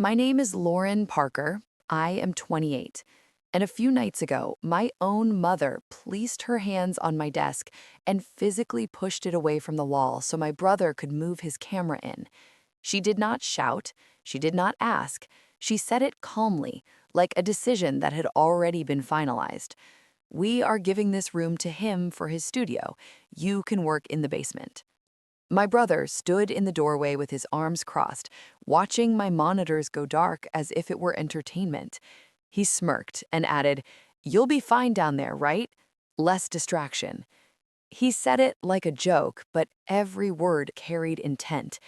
My name is Lauren Parker. I am 28. And a few nights ago, my own mother placed her hands on my desk and physically pushed it away from the wall so my brother could move his camera in. She did not shout. She did not ask. She said it calmly, like a decision that had already been finalized. We are giving this room to him for his studio. You can work in the basement. My brother stood in the doorway with his arms crossed, watching my monitors go dark as if it were entertainment. He smirked and added, "You'll be fine down there, right? Less distraction." He said it like a joke, but every word carried intent.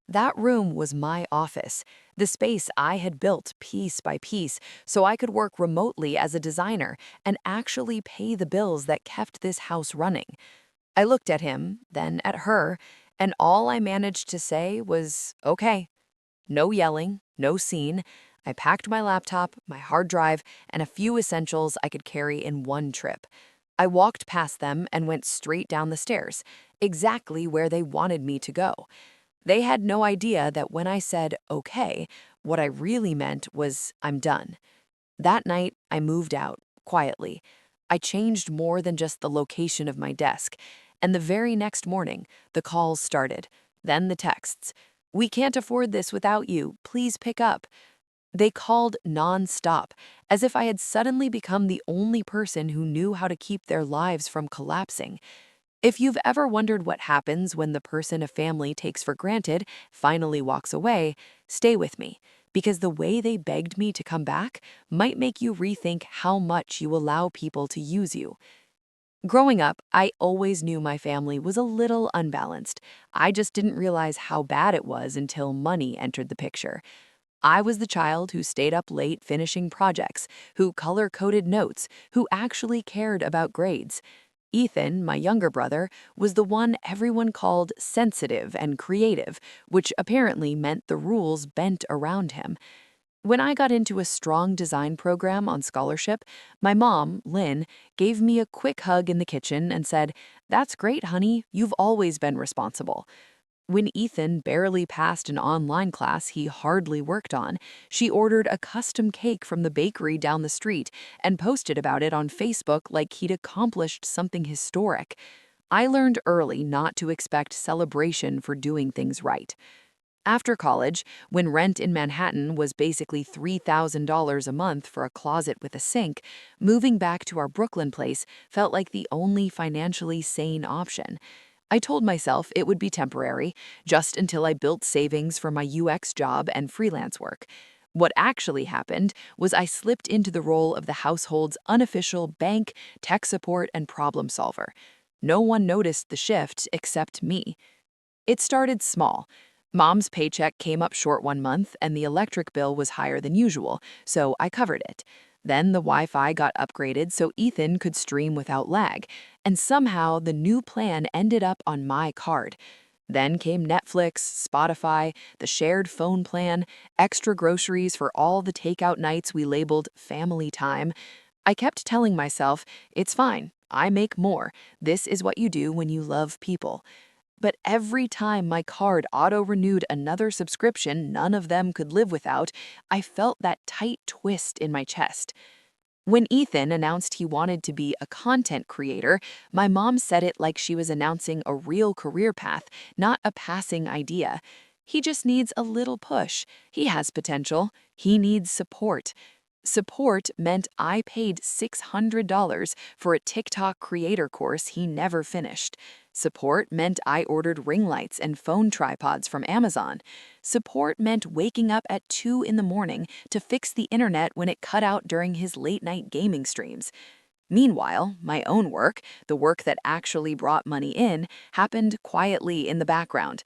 That room was my office, the space I had built piece by piece so I could work remotely as a designer and actually pay the bills that kept this house running. I looked at him, then at her, and all I managed to say was, okay. No yelling, no scene. I packed my laptop, my hard drive, and a few essentials I could carry in one trip. I walked past them and went straight down the stairs, exactly where they wanted me to go. They had no idea that when I said, okay, what I really meant was, I'm done. That night, I moved out, quietly. I changed more than just the location of my desk. And the very next morning, the calls started. Then the texts. "We can't afford this without you. Please pick up." They called non-stop, as if I had suddenly become the only person who knew how to keep their lives from collapsing. If you've ever wondered what happens when the person a family takes for granted finally walks away, stay with me, because the way they begged me to come back might make you rethink how much you allow people to use you. Growing up, I always knew my family was a little unbalanced. I just didn't realize how bad it was until money entered the picture. I was the child who stayed up late finishing projects, who color-coded notes, who actually cared about grades. Ethan, my younger brother, was the one everyone called sensitive and creative, which apparently meant the rules bent around him. When I got into a strong design program on scholarship, my mom, Lynn, gave me a quick hug in the kitchen and said, "That's great, honey. You've always been responsible." When Ethan barely passed an online class he hardly worked on, she ordered a custom cake from the bakery down the street and posted about it on Facebook like he'd accomplished something historic. I learned early not to expect celebration for doing things right. After college, when rent in Manhattan was basically $3,000 a month for a closet with a sink, moving back to our Brooklyn place felt like the only financially sane option. I told myself it would be temporary, just until I built savings for my UX job and freelance work. What actually happened was I slipped into the role of the household's unofficial bank, tech support, and problem solver. No one noticed the shift except me. It started small. Mom's paycheck came up short one month, and the electric bill was higher than usual, so I covered it. Then the Wi-Fi got upgraded so Ethan could stream without lag, and somehow the new plan ended up on my card. Then came Netflix, Spotify, the shared phone plan, extra groceries for all the takeout nights we labeled family time. I kept telling myself, it's fine, I make more. This is what you do when you love people. But every time my card auto-renewed another subscription none of them could live without, I felt that tight twist in my chest. When Ethan announced he wanted to be a content creator, my mom said it like she was announcing a real career path, not a passing idea. He just needs a little push. He has potential. He needs support. Support meant I paid $600 for a TikTok creator course he never finished. Support meant I ordered ring lights and phone tripods from Amazon. Support meant waking up at 2 in the morning to fix the internet when it cut out during his late-night gaming streams. Meanwhile, my own work, the work that actually brought money in, happened quietly in the background.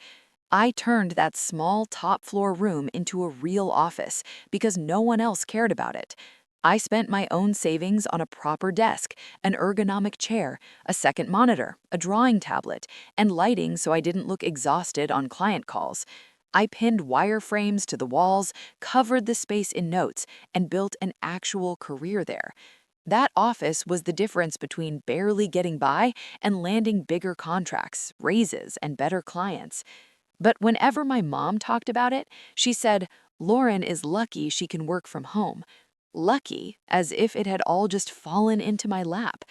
I turned that small top-floor room into a real office because no one else cared about it. I spent my own savings on a proper desk, an ergonomic chair, a second monitor, a drawing tablet, and lighting so I didn't look exhausted on client calls. I pinned wireframes to the walls, covered the space in notes, and built an actual career there. That office was the difference between barely getting by and landing bigger contracts, raises, and better clients. But whenever my mom talked about it, she said, Lauren is lucky she can work from home. Lucky, as if it had all just fallen into my lap.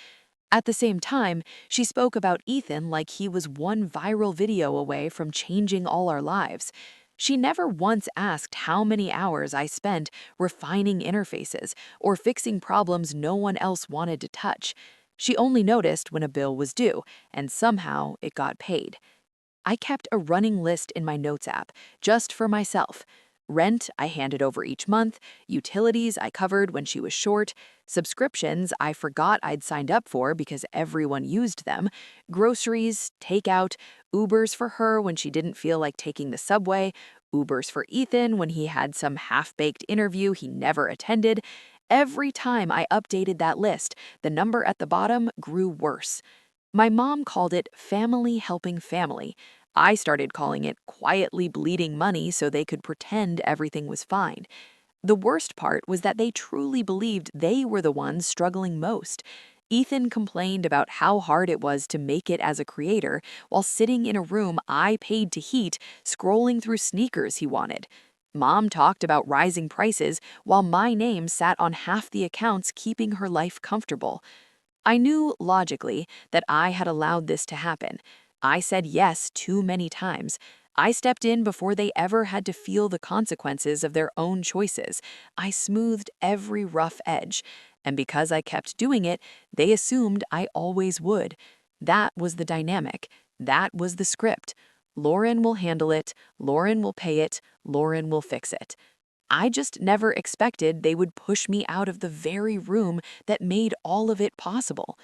At the same time, she spoke about Ethan like he was one viral video away from changing all our lives. She never once asked how many hours I spent refining interfaces or fixing problems no one else wanted to touch. She only noticed when a bill was due, and somehow it got paid. I kept a running list in my notes app, just for myself. Rent I handed over each month, utilities I covered when she was short, subscriptions I forgot I'd signed up for because everyone used them, groceries, takeout, Ubers for her when she didn't feel like taking the subway, Ubers for Ethan when he had some half-baked interview he never attended. Every time I updated that list, the number at the bottom grew worse. My mom called it family helping family. I started calling it quietly bleeding money so they could pretend everything was fine. The worst part was that they truly believed they were the ones struggling most. Ethan complained about how hard it was to make it as a creator while sitting in a room I paid to heat, scrolling through sneakers he wanted. Mom talked about rising prices while my name sat on half the accounts keeping her life comfortable. I knew logically that I had allowed this to happen. I said yes too many times. I stepped in before they ever had to feel the consequences of their own choices. I smoothed every rough edge. And because I kept doing it, they assumed I always would. That was the dynamic. That was the script. Lauren will handle it. Lauren will pay it. Lauren will fix it. I just never expected they would push me out of the very room that made all of it possible.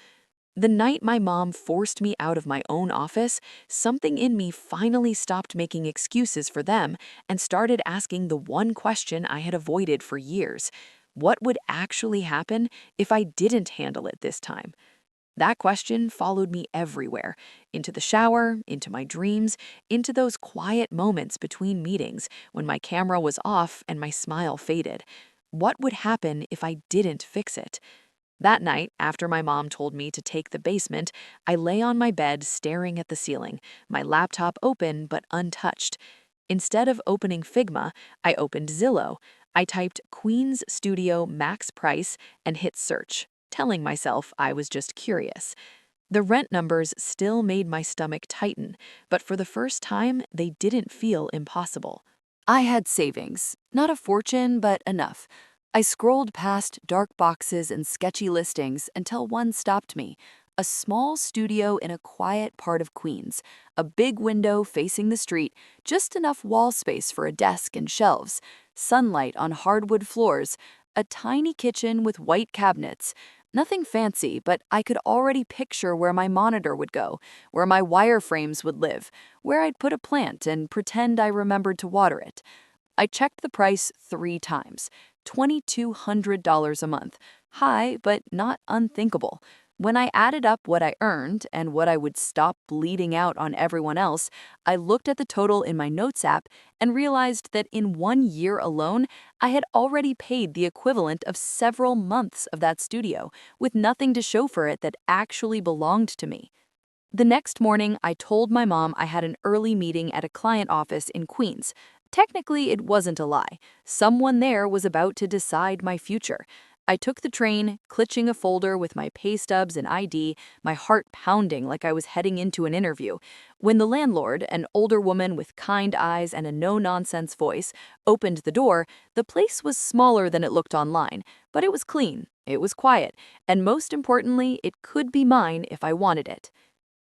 The night my mom forced me out of my own office, something in me finally stopped making excuses for them and started asking the one question I had avoided for years. What would actually happen if I didn't handle it this time? That question followed me everywhere, into the shower, into my dreams, into those quiet moments between meetings when my camera was off and my smile faded. What would happen if I didn't fix it? That night, after my mom told me to take the basement, I lay on my bed staring at the ceiling, my laptop open but untouched. Instead of opening Figma, I opened Zillow. I typed Queen's Studio max price and hit search, telling myself I was just curious. The rent numbers still made my stomach tighten, but for the first time, they didn't feel impossible. I had savings, not a fortune, but enough. I scrolled past dark boxes and sketchy listings until one stopped me. A small studio in a quiet part of Queens, a big window facing the street, just enough wall space for a desk and shelves, sunlight on hardwood floors, a tiny kitchen with white cabinets. Nothing fancy, but I could already picture where my monitor would go, where my wireframes would live, where I'd put a plant and pretend I remembered to water it. I checked the price 3 times. $2,200 a month. High, but not unthinkable. When I added up what I earned and what I would stop bleeding out on everyone else, I looked at the total in my Notes app and realized that in 1 year alone, I had already paid the equivalent of several months of that studio, with nothing to show for it that actually belonged to me. The next morning, I told my mom I had an early meeting at a client office in Queens. Technically, it wasn't a lie. Someone there was about to decide my future. I took the train, clutching a folder with my pay stubs and ID, my heart pounding like I was heading into an interview. When the landlord, an older woman with kind eyes and a no-nonsense voice, opened the door, the place was smaller than it looked online, but it was clean, it was quiet, and most importantly, it could be mine if I wanted it.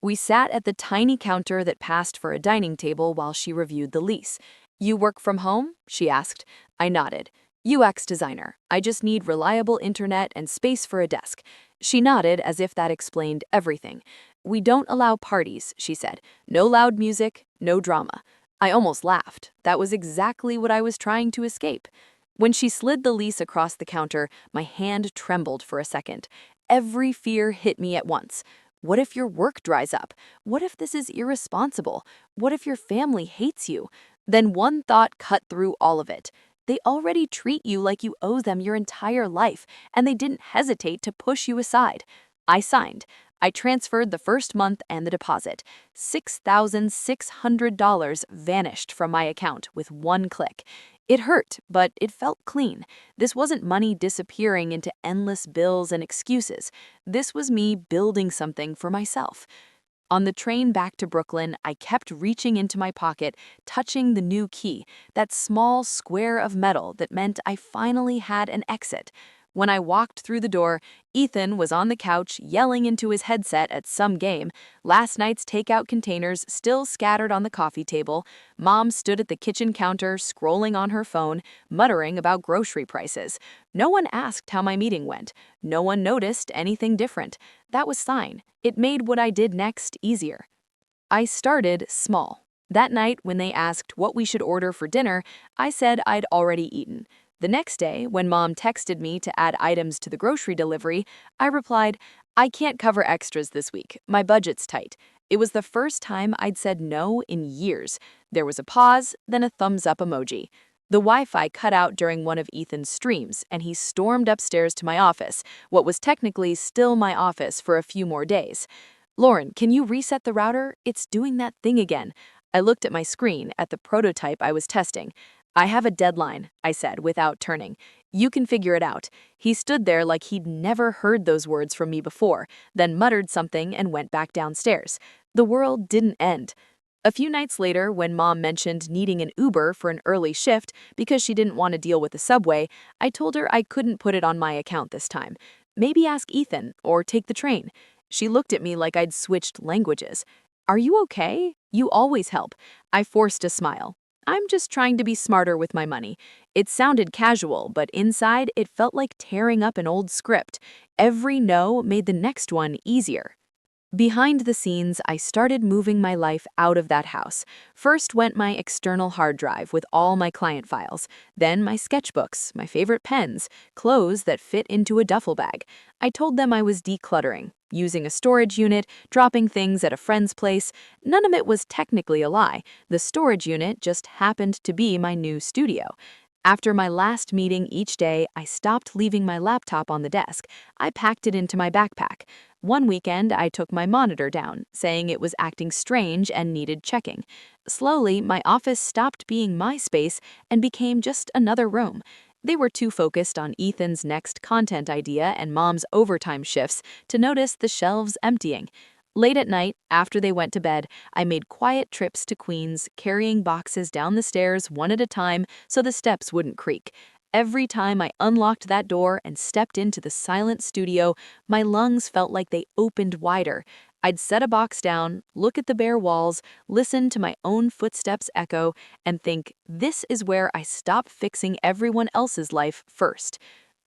We sat at the tiny counter that passed for a dining table while she reviewed the lease. "You work from home?" she asked. I nodded. "UX designer. I just need reliable internet and space for a desk." She nodded as if that explained everything. "We don't allow parties," she said. "No loud music, no drama." I almost laughed. That was exactly what I was trying to escape. When she slid the lease across the counter, my hand trembled for a second. Every fear hit me at once. What if your work dries up? What if this is irresponsible? What if your family hates you? Then one thought cut through all of it. They already treat you like you owe them your entire life, and they didn't hesitate to push you aside. I signed. I transferred the first month and the deposit. $6,600 vanished from my account with one click. It hurt, but it felt clean. This wasn't money disappearing into endless bills and excuses. This was me building something for myself. On the train back to Brooklyn, I kept reaching into my pocket, touching the new key, that small square of metal that meant I finally had an exit. When I walked through the door, Ethan was on the couch yelling into his headset at some game, last night's takeout containers still scattered on the coffee table. Mom stood at the kitchen counter scrolling on her phone, muttering about grocery prices. No one asked how my meeting went. No one noticed anything different. That was fine. It made what I did next easier. I started small. That night, when they asked what we should order for dinner, I said I'd already eaten. The next day, when Mom texted me to add items to the grocery delivery, I replied, "I can't cover extras this week. My budget's tight." It was the first time I'd said no in years. There was a pause, then a thumbs up emoji. The Wi-Fi cut out during one of Ethan's streams, and he stormed upstairs to my office, what was technically still my office for a few more days. "Lauren, can you reset the router? It's doing that thing again." I looked at my screen, at the prototype I was testing. "I have a deadline," I said without turning. "You can figure it out." He stood there like he'd never heard those words from me before, then muttered something and went back downstairs. The world didn't end. A few nights later, when Mom mentioned needing an Uber for an early shift because she didn't want to deal with the subway, I told her I couldn't put it on my account this time. Maybe ask Ethan or take the train. She looked at me like I'd switched languages. "Are you okay? You always help." I forced a smile. "I'm just trying to be smarter with my money." It sounded casual, but inside it felt like tearing up an old script. Every no made the next one easier. Behind the scenes, I started moving my life out of that house. First went my external hard drive with all my client files, then my sketchbooks, my favorite pens, clothes that fit into a duffel bag. I told them I was decluttering, using a storage unit, dropping things at a friend's place. None of it was technically a lie. The storage unit just happened to be my new studio. After my last meeting each day, I stopped leaving my laptop on the desk. I packed it into my backpack. One weekend, I took my monitor down, saying it was acting strange and needed checking. Slowly, my office stopped being my space and became just another room. They were too focused on Ethan's next content idea and Mom's overtime shifts to notice the shelves emptying. Late at night, after they went to bed, I made quiet trips to Queens, carrying boxes down the stairs one at a time so the steps wouldn't creak. Every time I unlocked that door and stepped into the silent studio, my lungs felt like they opened wider. I'd set a box down, look at the bare walls, listen to my own footsteps echo, and think, this is where I stop fixing everyone else's life first.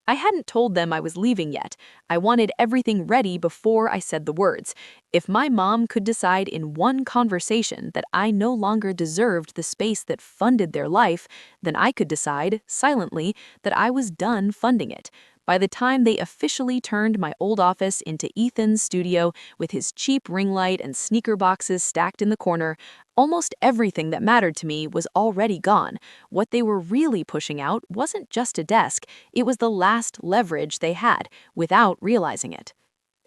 I hadn't told them I was leaving yet. I wanted everything ready before I said the words. If my mom could decide in one conversation that I no longer deserved the space that funded their life, then I could decide, silently, that I was done funding it. By the time they officially turned my old office into Ethan's studio with his cheap ring light and sneaker boxes stacked in the corner, almost everything that mattered to me was already gone. What they were really pushing out wasn't just a desk, it was the last leverage they had, without realizing it.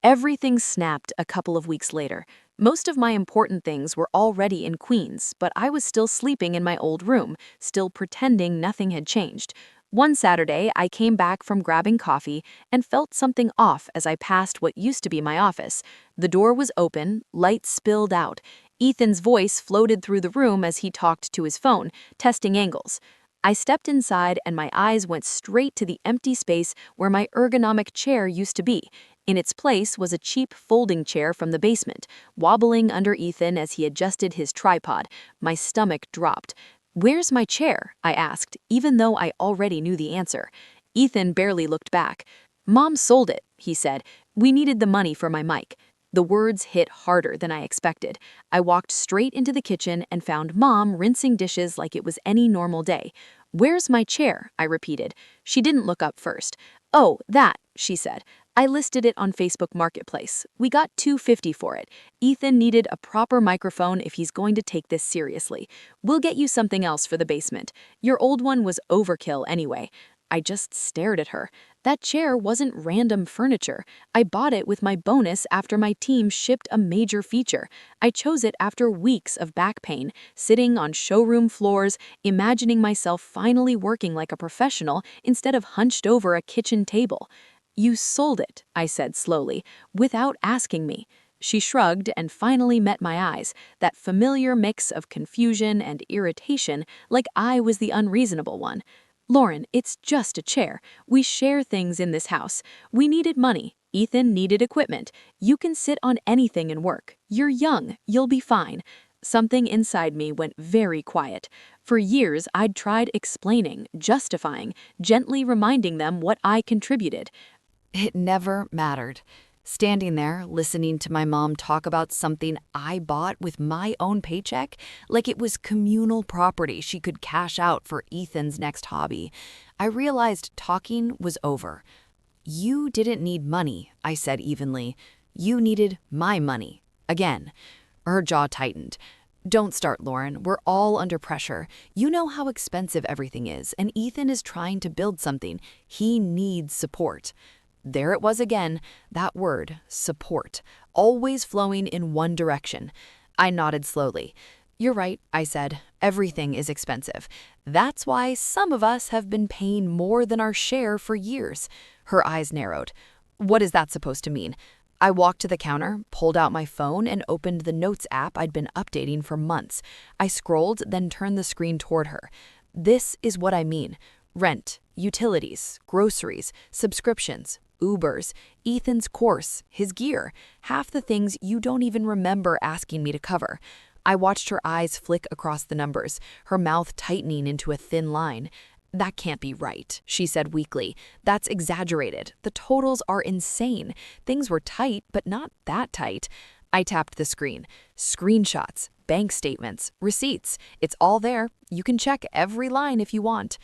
Everything snapped a couple of weeks later. Most of my important things were already in Queens, but I was still sleeping in my old room, still pretending nothing had changed. One Saturday, I came back from grabbing coffee and felt something off as I passed what used to be my office. The door was open, light spilled out. Ethan's voice floated through the room as he talked to his phone, testing angles. I stepped inside and my eyes went straight to the empty space where my ergonomic chair used to be. In its place was a cheap folding chair from the basement, wobbling under Ethan as he adjusted his tripod. My stomach dropped. "Where's my chair?" I asked, even though I already knew the answer. Ethan barely looked back. "Mom sold it," he said. "We needed the money for my mic." The words hit harder than I expected. I walked straight into the kitchen and found Mom rinsing dishes like it was any normal day. "Where's my chair?" I repeated. She didn't look up first. "Oh, that," she said. "I listed it on Facebook Marketplace. We got $250 for it. Ethan needed a proper microphone if he's going to take this seriously. We'll get you something else for the basement. Your old one was overkill anyway." I just stared at her. That chair wasn't random furniture. I bought it with my bonus after my team shipped a major feature. I chose it after weeks of back pain, sitting on showroom floors, imagining myself finally working like a professional instead of hunched over a kitchen table. You sold it, I said slowly, without asking me. She shrugged and finally met my eyes, that familiar mix of confusion and irritation, like I was the unreasonable one. Lauren, it's just a chair. We share things in this house. We needed money. Ethan needed equipment. You can sit on anything and work. You're young. You'll be fine. Something inside me went very quiet. For years, I'd tried explaining, justifying, gently reminding them what I contributed. It never mattered. Standing there, listening to my mom talk about something I bought with my own paycheck, like it was communal property she could cash out for Ethan's next hobby, I realized talking was over. You didn't need money, I said evenly. You needed my money. Again. Her jaw tightened. Don't start, Lauren. We're all under pressure. You know how expensive everything is, and Ethan is trying to build something. He needs support. There it was again, that word, support, always flowing in one direction. I nodded slowly. You're right, I said. Everything is expensive. That's why some of us have been paying more than our share for years. Her eyes narrowed. What is that supposed to mean? I walked to the counter, pulled out my phone, and opened the Notes app I'd been updating for months. I scrolled, then turned the screen toward her. This is what I mean. Rent, utilities, groceries, subscriptions, Ubers, Ethan's course, his gear, half the things you don't even remember asking me to cover. I watched her eyes flick across the numbers, her mouth tightening into a thin line. That can't be right, she said weakly. That's exaggerated. The totals are insane. Things were tight, but not that tight. I tapped the screen. Screenshots, bank statements, receipts. It's all there. You can check every line if you want.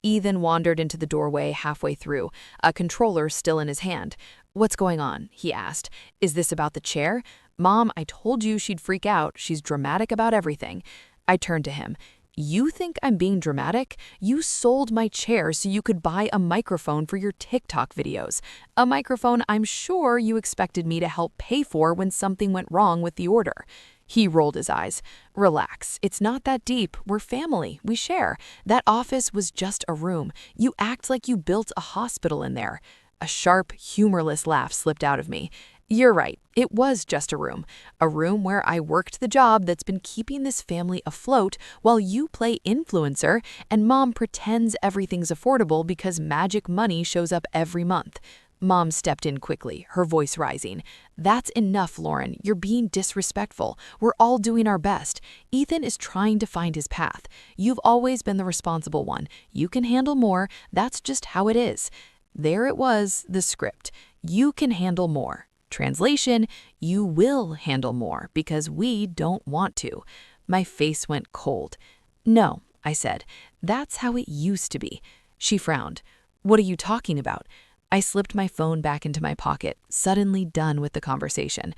Ethan wandered into the doorway halfway through, a controller still in his hand. What's going on? He asked. Is this about the chair? Mom, I told you she'd freak out. She's dramatic about everything. I turned to him. You think I'm being dramatic? You sold my chair so you could buy a microphone for your TikTok videos. A microphone I'm sure you expected me to help pay for when something went wrong with the order. He rolled his eyes. Relax, it's not that deep. We're family. We share. That office was just a room. You act like you built a hospital in there. A sharp, humorless laugh slipped out of me. You're right. It was just a room where I worked the job that's been keeping this family afloat while you play influencer and Mom pretends everything's affordable because magic money shows up every month. Mom stepped in quickly, her voice rising. That's enough, Lauren. You're being disrespectful. We're all doing our best. Ethan is trying to find his path. You've always been the responsible one. You can handle more. That's just how it is. There it was, the script. You can handle more. Translation, you will handle more because we don't want to. My face went cold. No, I said. That's how it used to be. She frowned. What are you talking about? I slipped my phone back into my pocket, suddenly done with the conversation.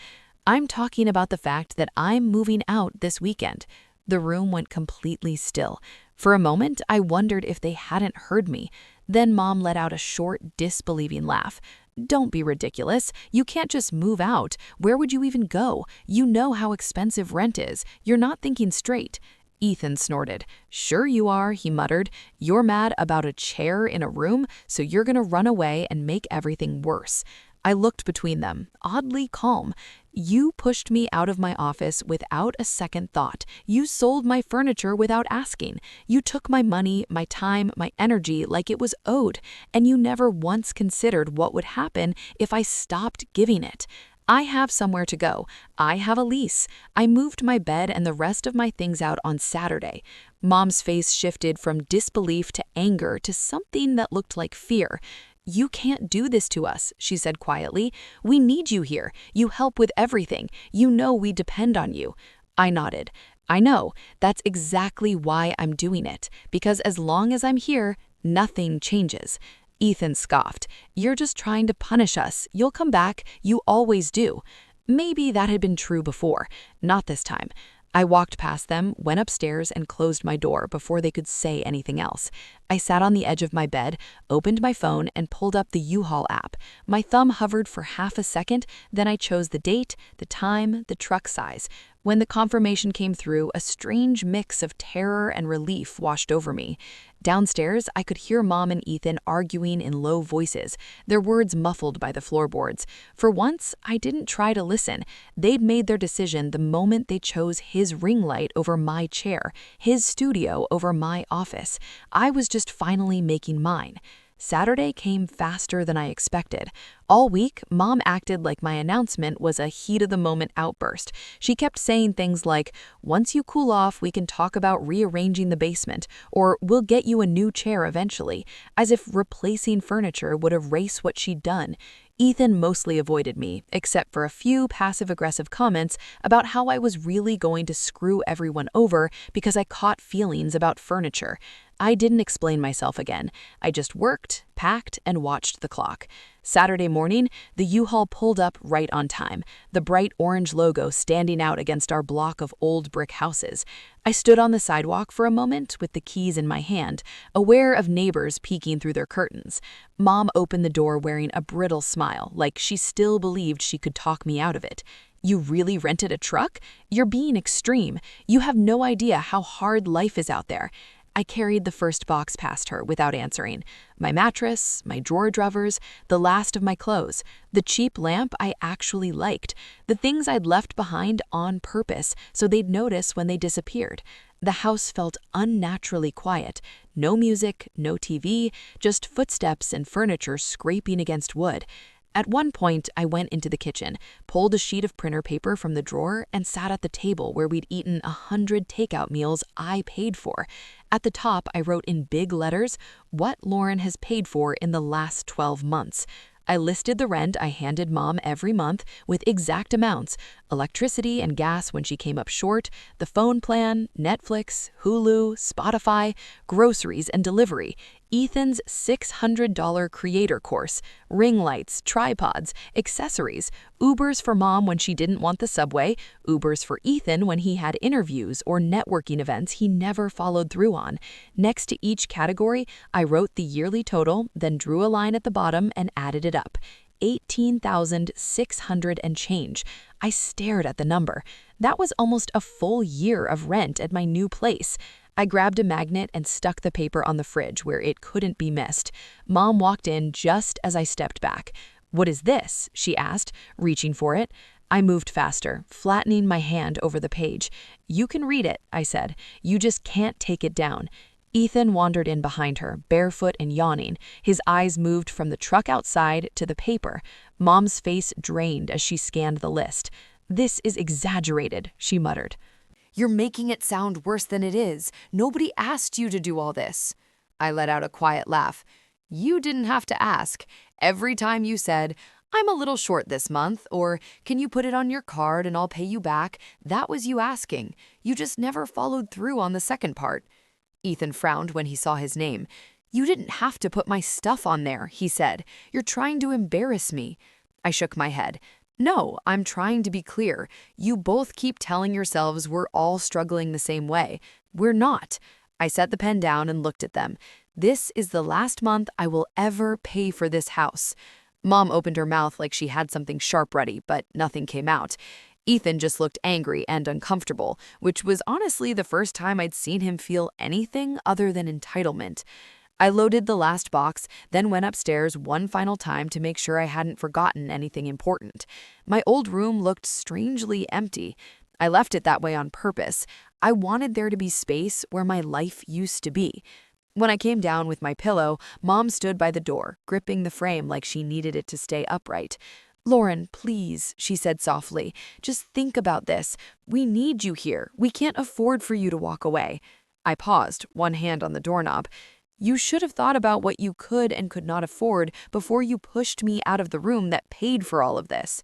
I'm talking about the fact that I'm moving out this weekend. The room went completely still. For a moment, I wondered if they hadn't heard me. Then Mom let out a short, disbelieving laugh. Don't be ridiculous. You can't just move out. Where would you even go? You know how expensive rent is. You're not thinking straight. Ethan snorted. Sure you are, he muttered. You're mad about a chair in a room, so you're gonna run away and make everything worse. I looked between them, oddly calm. You pushed me out of my office without a second thought. You sold my furniture without asking. You took my money, my time, my energy like it was owed, and you never once considered what would happen if I stopped giving it. I have somewhere to go. I have a lease. I moved my bed and the rest of my things out on Saturday. Mom's face shifted from disbelief to anger to something that looked like fear. You can't do this to us, she said quietly. We need you here. You help with everything. You know we depend on you. I nodded. I know. That's exactly why I'm doing it. Because as long as I'm here, nothing changes. Ethan scoffed. You're just trying to punish us. You'll come back. You always do. Maybe that had been true before. Not this time. I walked past them, went upstairs, and closed my door before they could say anything else. I sat on the edge of my bed, opened my phone, and pulled up the U-Haul app. My thumb hovered for half a second, then I chose the date, the time, the truck size. When the confirmation came through, a strange mix of terror and relief washed over me. Downstairs, I could hear Mom and Ethan arguing in low voices, their words muffled by the floorboards. For once, I didn't try to listen. They'd made their decision the moment they chose his ring light over my chair, his studio over my office. I was just finally making mine. Saturday came faster than I expected. All week, Mom acted like my announcement was a heat-of-the-moment outburst. She kept saying things like, "Once you cool off, we can talk about rearranging the basement," or "We'll get you a new chair eventually," as if replacing furniture would erase what she'd done. Ethan mostly avoided me, except for a few passive-aggressive comments about how I was really going to screw everyone over because I caught feelings about furniture. I didn't explain myself again. I just worked, packed, and watched the clock. Saturday morning, the U-Haul pulled up right on time, the bright orange logo standing out against our block of old brick houses. I stood on the sidewalk for a moment with the keys in my hand, aware of neighbors peeking through their curtains. Mom opened the door wearing a brittle smile, like she still believed she could talk me out of it. "You really rented a truck? You're being extreme. You have no idea how hard life is out there." I carried the first box past her without answering. My mattress, my drawer drawers, the last of my clothes, the cheap lamp I actually liked, the things I'd left behind on purpose so they'd notice when they disappeared. The house felt unnaturally quiet. No music, no TV, just footsteps and furniture scraping against wood. At one point, I went into the kitchen, pulled a sheet of printer paper from the drawer, and sat at the table where we'd eaten 100 takeout meals I paid for. At the top, I wrote in big letters, "What Lauren has paid for in the last 12 months." I listed the rent I handed Mom every month with exact amounts, electricity and gas when she came up short, the phone plan, Netflix, Hulu, Spotify, groceries and delivery, Ethan's $600 creator course, ring lights, tripods, accessories, Ubers for Mom when she didn't want the subway, Ubers for Ethan when he had interviews or networking events he never followed through on. Next to each category, I wrote the yearly total, then drew a line at the bottom and added it up. 18,600 and change. I stared at the number. That was almost a full year of rent at my new place. I grabbed a magnet and stuck the paper on the fridge where it couldn't be missed. Mom walked in just as I stepped back. "What is this?" she asked, reaching for it. I moved faster, flattening my hand over the page. "You can read it," I said. "You just can't take it down." Ethan wandered in behind her, barefoot and yawning. His eyes moved from the truck outside to the paper. Mom's face drained as she scanned the list. "This is exaggerated," she muttered. "You're making it sound worse than it is. Nobody asked you to do all this." I let out a quiet laugh. "You didn't have to ask. Every time you said, 'I'm a little short this month,' or 'Can you put it on your card and I'll pay you back?' that was you asking. You just never followed through on the second part." Ethan frowned when he saw his name. "You didn't have to put my stuff on there," he said. "You're trying to embarrass me." I shook my head. "No, I'm trying to be clear. You both keep telling yourselves we're all struggling the same way. We're not." I set the pen down and looked at them. "This is the last month I will ever pay for this house." Mom opened her mouth like she had something sharp ready, but nothing came out. Ethan just looked angry and uncomfortable, which was honestly the first time I'd seen him feel anything other than entitlement. I loaded the last box, then went upstairs one final time to make sure I hadn't forgotten anything important. My old room looked strangely empty. I left it that way on purpose. I wanted there to be space where my life used to be. When I came down with my pillow, Mom stood by the door, gripping the frame like she needed it to stay upright. "Lauren, please," she said softly, "just think about this. We need you here. We can't afford for you to walk away." I paused, one hand on the doorknob. "You should have thought about what you could and could not afford before you pushed me out of the room that paid for all of this."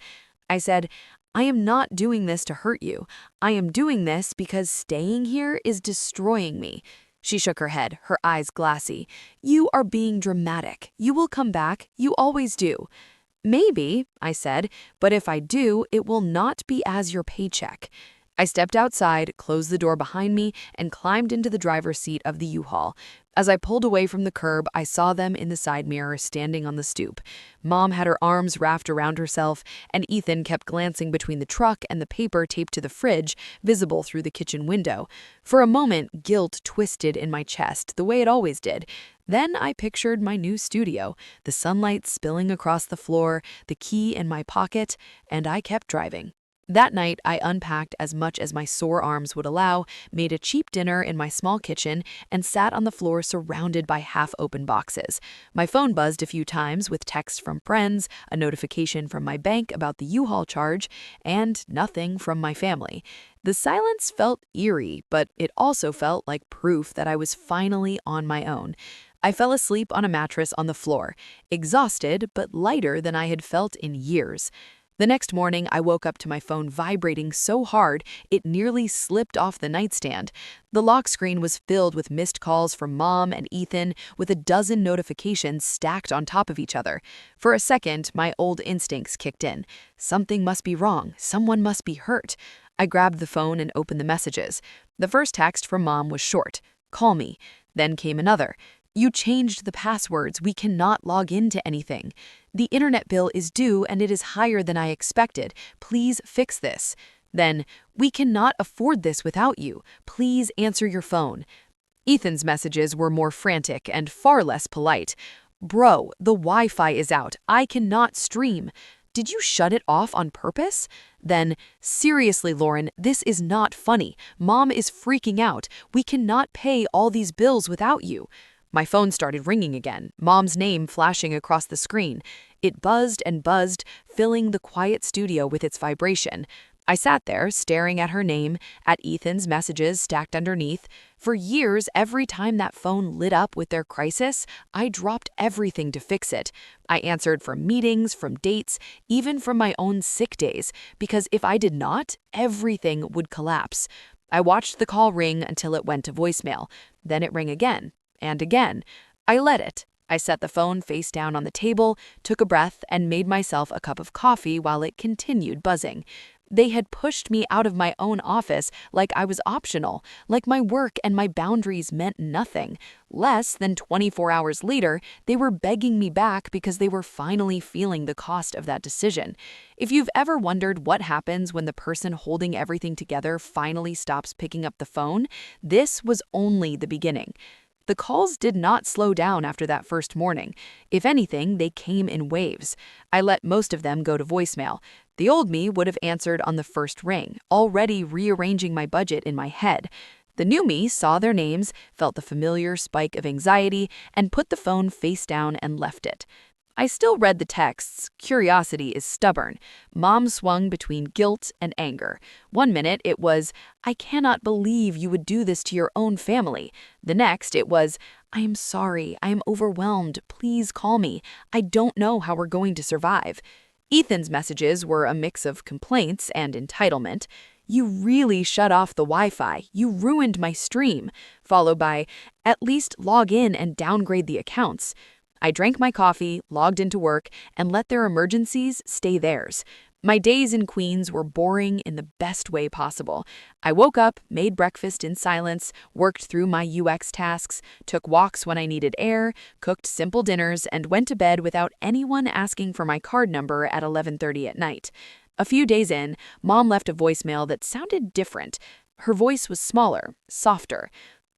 I said, "I am not doing this to hurt you. I am doing this because staying here is destroying me." She shook her head, her eyes glassy. "You are being dramatic. You will come back. You always do." "Maybe," I said, "but if I do, it will not be as your paycheck." I stepped outside, closed the door behind me, and climbed into the driver's seat of the U-Haul. As I pulled away from the curb, I saw them in the side mirror standing on the stoop. Mom had her arms wrapped around herself, and Ethan kept glancing between the truck and the paper taped to the fridge, visible through the kitchen window. For a moment, guilt twisted in my chest, the way it always did. Then I pictured my new studio, the sunlight spilling across the floor, the key in my pocket, and I kept driving. That night, I unpacked as much as my sore arms would allow, made a cheap dinner in my small kitchen, and sat on the floor surrounded by half-open boxes. My phone buzzed a few times with texts from friends, a notification from my bank about the U-Haul charge, and nothing from my family. The silence felt eerie, but it also felt like proof that I was finally on my own. I fell asleep on a mattress on the floor, exhausted but lighter than I had felt in years. The next morning, I woke up to my phone vibrating so hard it nearly slipped off the nightstand. The lock screen was filled with missed calls from Mom and Ethan, with a dozen notifications stacked on top of each other. For a second, my old instincts kicked in. Something must be wrong. Someone must be hurt. I grabbed the phone and opened the messages. The first text from Mom was short. "Call me." Then came another. "You changed the passwords. We cannot log into anything. The internet bill is due and it is higher than I expected. Please fix this." Then, "We cannot afford this without you. Please answer your phone." Ethan's messages were more frantic and far less polite. "Bro, the Wi-Fi is out. I cannot stream. Did you shut it off on purpose?" Then, "Seriously, Lauren, this is not funny. Mom is freaking out. We cannot pay all these bills without you." My phone started ringing again, Mom's name flashing across the screen. It buzzed and buzzed, filling the quiet studio with its vibration. I sat there, staring at her name, at Ethan's messages stacked underneath. For years, every time that phone lit up with their crisis, I dropped everything to fix it. I answered from meetings, from dates, even from my own sick days, because if I did not, everything would collapse. I watched the call ring until it went to voicemail. Then it rang again. And again. I let it. I set the phone face down on the table, took a breath, and made myself a cup of coffee while it continued buzzing. They had pushed me out of my own office like I was optional, like my work and my boundaries meant nothing. Less than 24 hours later, they were begging me back because they were finally feeling the cost of that decision. If you've ever wondered what happens when the person holding everything together finally stops picking up the phone, this was only the beginning. The calls did not slow down after that first morning. If anything, they came in waves. I let most of them go to voicemail. The old me would have answered on the first ring, already rearranging my budget in my head. The new me saw their names, felt the familiar spike of anxiety, and put the phone face down and left it. I still read the texts. Curiosity is stubborn. Mom swung between guilt and anger. One minute it was, "I cannot believe you would do this to your own family." The next it was, "I am sorry. I am overwhelmed. Please call me. I don't know how we're going to survive." Ethan's messages were a mix of complaints and entitlement. "You really shut off the Wi-Fi. You ruined my stream." Followed by, "At least log in and downgrade the accounts." I drank my coffee, logged into work, and let their emergencies stay theirs. My days in Queens were boring in the best way possible. I woke up, made breakfast in silence, worked through my UX tasks, took walks when I needed air, cooked simple dinners, and went to bed without anyone asking for my card number at 11:30 at night. A few days in, Mom left a voicemail that sounded different. Her voice was smaller, softer.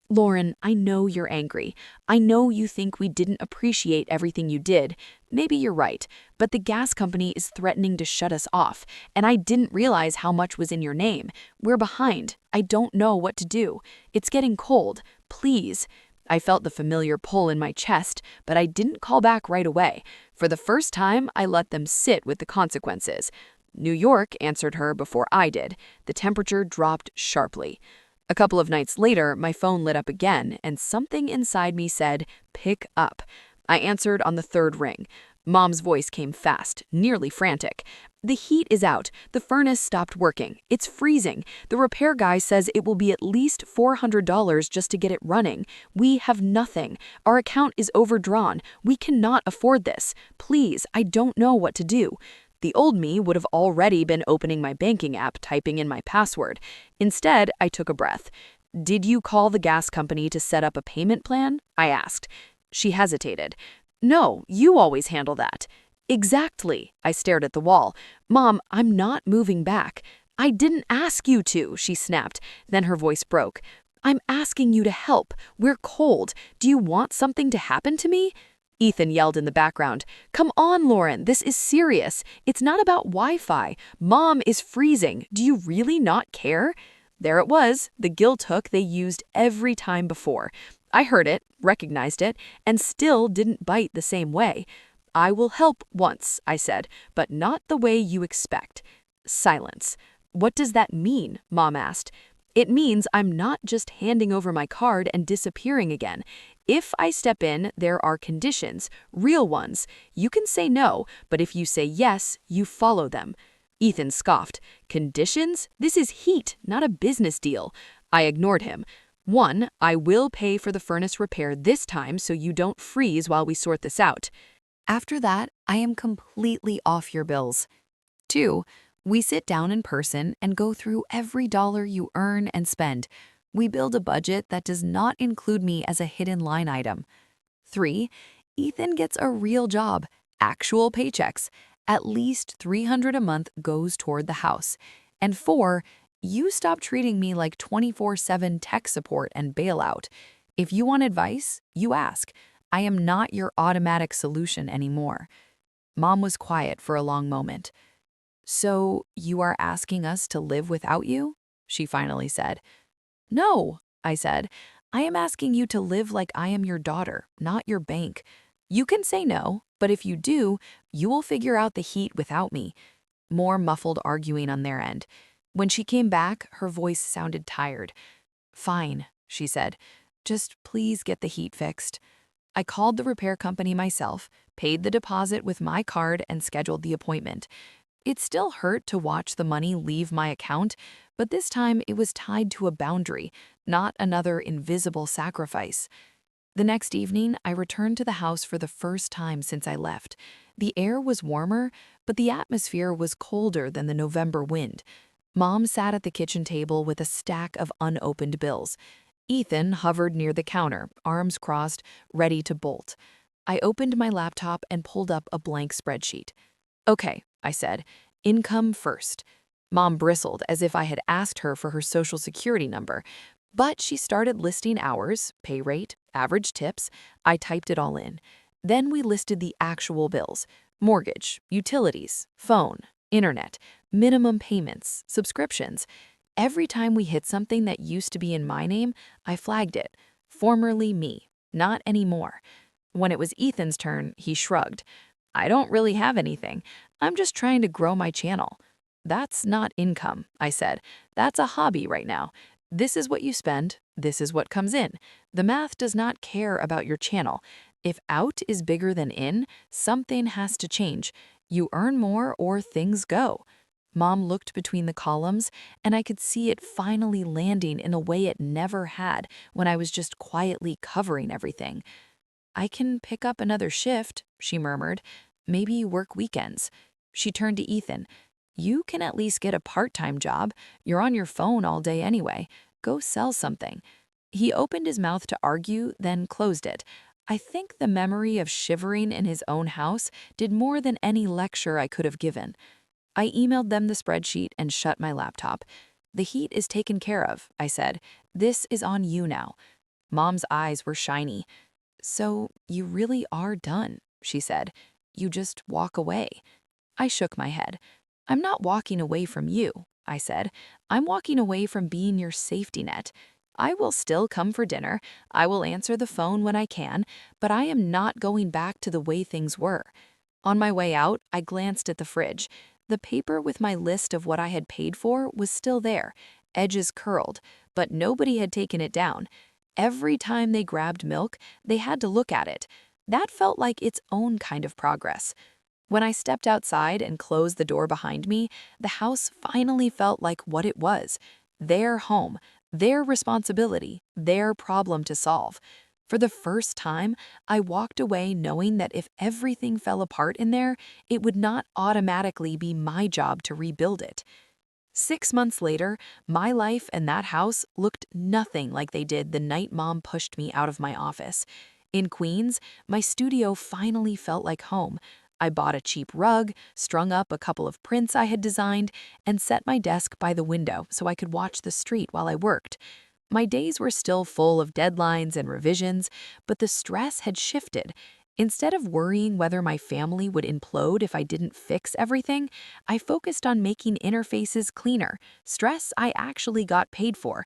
"Lauren, I know you're angry. I know you think we didn't appreciate everything you did. Maybe you're right, but the gas company is threatening to shut us off, and I didn't realize how much was in your name. We're behind. I don't know what to do. It's getting cold. Please." I felt the familiar pull in my chest, but I didn't call back right away. For the first time, I let them sit with the consequences. New York answered her before I did. The temperature dropped sharply. A couple of nights later, my phone lit up again, and something inside me said, "Pick up." I answered on the third ring. Mom's voice came fast, nearly frantic. "The heat is out. The furnace stopped working. It's freezing. The repair guy says it will be at least $400 just to get it running. We have nothing. Our account is overdrawn. We cannot afford this. Please, I don't know what to do." The old me would have already been opening my banking app, typing in my password. Instead, I took a breath. "Did you call the gas company to set up a payment plan?" I asked. She hesitated. "No, you always handle that." "Exactly." I stared at the wall. "Mom, I'm not moving back." "I didn't ask you to," she snapped. Then her voice broke. "I'm asking you to help. We're cold. Do you want something to happen to me?" Ethan yelled in the background. "Come on, Lauren, this is serious. It's not about Wi-Fi. Mom is freezing. Do you really not care?" There it was, the guilt hook they used every time before. I heard it, recognized it, and still didn't bite the same way. "I will help once," I said, "but not the way you expect." Silence. "What does that mean?" Mom asked. "It means I'm not just handing over my card and disappearing again. If I step in, there are conditions, real ones. You can say no, but if you say yes, you follow them." Ethan scoffed. "Conditions? This is heat, not a business deal." I ignored him. "1, I will pay for the furnace repair this time so you don't freeze while we sort this out." After that, I am completely off your bills. 2, we sit down in person and go through every dollar you earn and spend. We build a budget that does not include me as a hidden line item. 3, Ethan gets a real job, actual paychecks. At least $300 a month goes toward the house. And 4, you stop treating me like 24/7 tech support and bailout. If you want advice, you ask. I am not your automatic solution anymore. Mom was quiet for a long moment. "So, you are asking us to live without you?" she finally said. "No," I said. "I am asking you to live like I am your daughter, not your bank. You can say no, but if you do, you will figure out the heat without me." More muffled arguing on their end. When she came back, her voice sounded tired. "Fine," she said. "Just please get the heat fixed." I called the repair company myself, paid the deposit with my card, and scheduled the appointment. It still hurt to watch the money leave my account, but this time it was tied to a boundary, not another invisible sacrifice. The next evening, I returned to the house for the first time since I left. The air was warmer, but the atmosphere was colder than the November wind. Mom sat at the kitchen table with a stack of unopened bills. Ethan hovered near the counter, arms crossed, ready to bolt. I opened my laptop and pulled up a blank spreadsheet. "Okay," I said, "income first." Mom bristled as if I had asked her for her social security number, but she started listing hours, pay rate, average tips. I typed it all in. Then we listed the actual bills: mortgage, utilities, phone, internet, minimum payments, subscriptions. Every time we hit something that used to be in my name, I flagged it. Formerly me, not anymore. When it was Ethan's turn, he shrugged. "I don't really have anything. I'm just trying to grow my channel." "That's not income," I said. "That's a hobby right now. This is what you spend. This is what comes in. The math does not care about your channel. If out is bigger than in, something has to change. You earn more or things go." Mom looked between the columns, and I could see it finally landing in a way it never had when I was just quietly covering everything. "I can pick up another shift," she murmured. "Maybe you work weekends." She turned to Ethan. "You can at least get a part-time job. You're on your phone all day anyway. Go sell something." He opened his mouth to argue, then closed it. I think the memory of shivering in his own house did more than any lecture I could have given. I emailed them the spreadsheet and shut my laptop. "The heat is taken care of," I said. "This is on you now." Mom's eyes were shiny. "So you really are done," she said. "You just walk away." I shook my head. "I'm not walking away from you," I said. "I'm walking away from being your safety net. I will still come for dinner. I will answer the phone when I can, but I am not going back to the way things were." On my way out, I glanced at the fridge. The paper with my list of what I had paid for was still there, edges curled, but nobody had taken it down. Every time they grabbed milk, they had to look at it. That felt like its own kind of progress. When I stepped outside and closed the door behind me, the house finally felt like what it was: their home, their responsibility, their problem to solve. For the first time, I walked away knowing that if everything fell apart in there, it would not automatically be my job to rebuild it. 6 months later, my life and that house looked nothing like they did the night Mom pushed me out of my office. In Queens, my studio finally felt like home. I bought a cheap rug, strung up a couple of prints I had designed, and set my desk by the window so I could watch the street while I worked. My days were still full of deadlines and revisions, but the stress had shifted. Instead of worrying whether my family would implode if I didn't fix everything, I focused on making interfaces cleaner, stress I actually got paid for.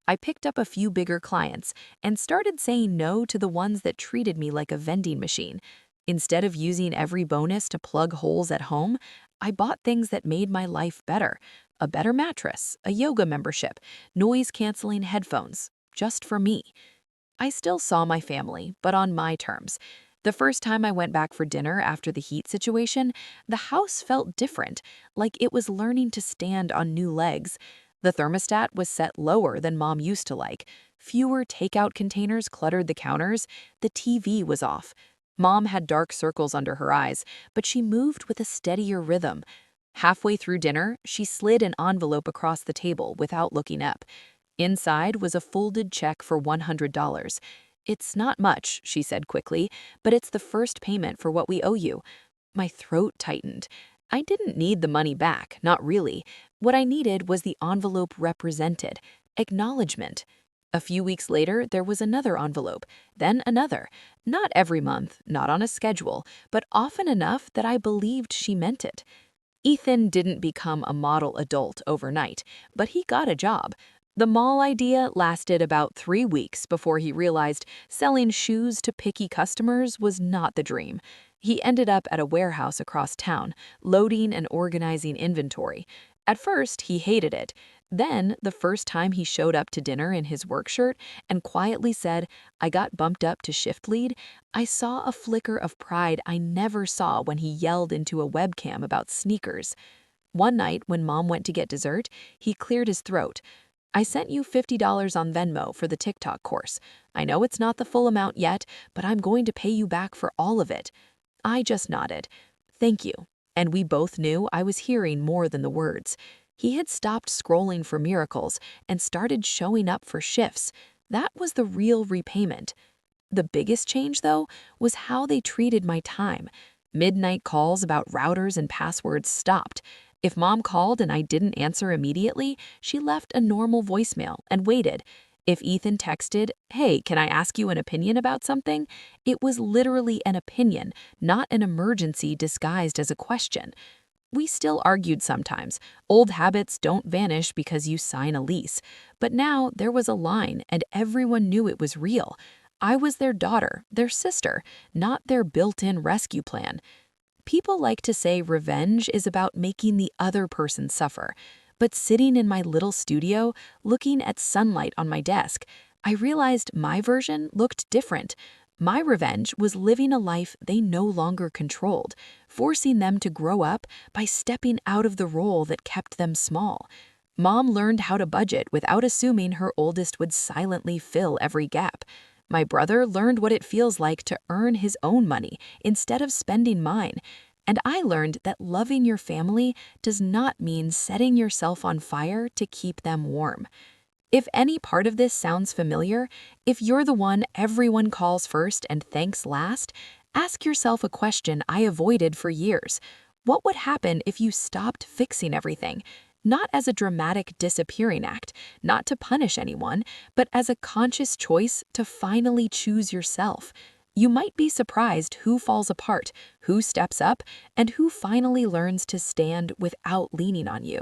I picked up a few bigger clients and started saying no to the ones that treated me like a vending machine. Instead of using every bonus to plug holes at home, I bought things that made my life better. A better mattress, a yoga membership, noise-canceling headphones, just for me. I still saw my family, but on my terms. The first time I went back for dinner after the heat situation, the house felt different, like it was learning to stand on new legs. The thermostat was set lower than Mom used to like. Fewer takeout containers cluttered the counters. The TV was off. Mom had dark circles under her eyes, but she moved with a steadier rhythm. Halfway through dinner, she slid an envelope across the table without looking up. Inside was a folded check for $100. "It's not much," she said quickly, "but it's the first payment for what we owe you." My throat tightened. I didn't need the money back, not really. What I needed was the envelope represented, acknowledgement. A few weeks later, there was another envelope, then another. Not every month, not on a schedule, but often enough that I believed she meant it. Ethan didn't become a model adult overnight, but he got a job. The mall idea lasted about 3 weeks before he realized selling shoes to picky customers was not the dream. He ended up at a warehouse across town, loading and organizing inventory. At first, he hated it. Then, the first time he showed up to dinner in his work shirt and quietly said, "I got bumped up to shift lead," I saw a flicker of pride I never saw when he yelled into a webcam about sneakers. One night, when Mom went to get dessert, he cleared his throat. "I sent you $50 on Venmo for the TikTok course. I know it's not the full amount yet, but I'm going to pay you back for all of it." I just nodded. "Thank you." And we both knew I was hearing more than the words. He had stopped scrolling for miracles and started showing up for shifts. That was the real repayment. The biggest change, though, was how they treated my time. Midnight calls about routers and passwords stopped. If Mom called and I didn't answer immediately, she left a normal voicemail and waited. If Ethan texted, "Hey, can I ask you an opinion about something?" it was literally an opinion, not an emergency disguised as a question. We still argued sometimes. Old habits don't vanish because you sign a lease. But now there was a line, and everyone knew it was real. I was their daughter, their sister, not their built-in rescue plan. People like to say revenge is about making the other person suffer. But sitting in my little studio, looking at sunlight on my desk, I realized my version looked different. My revenge was living a life they no longer controlled, forcing them to grow up by stepping out of the role that kept them small. Mom learned how to budget without assuming her oldest would silently fill every gap. My brother learned what it feels like to earn his own money instead of spending mine. And I learned that loving your family does not mean setting yourself on fire to keep them warm. If any part of this sounds familiar, if you're the one everyone calls first and thanks last, ask yourself a question I avoided for years. What would happen if you stopped fixing everything? Not as a dramatic disappearing act, not to punish anyone, but as a conscious choice to finally choose yourself. You might be surprised who falls apart, who steps up, and who finally learns to stand without leaning on you.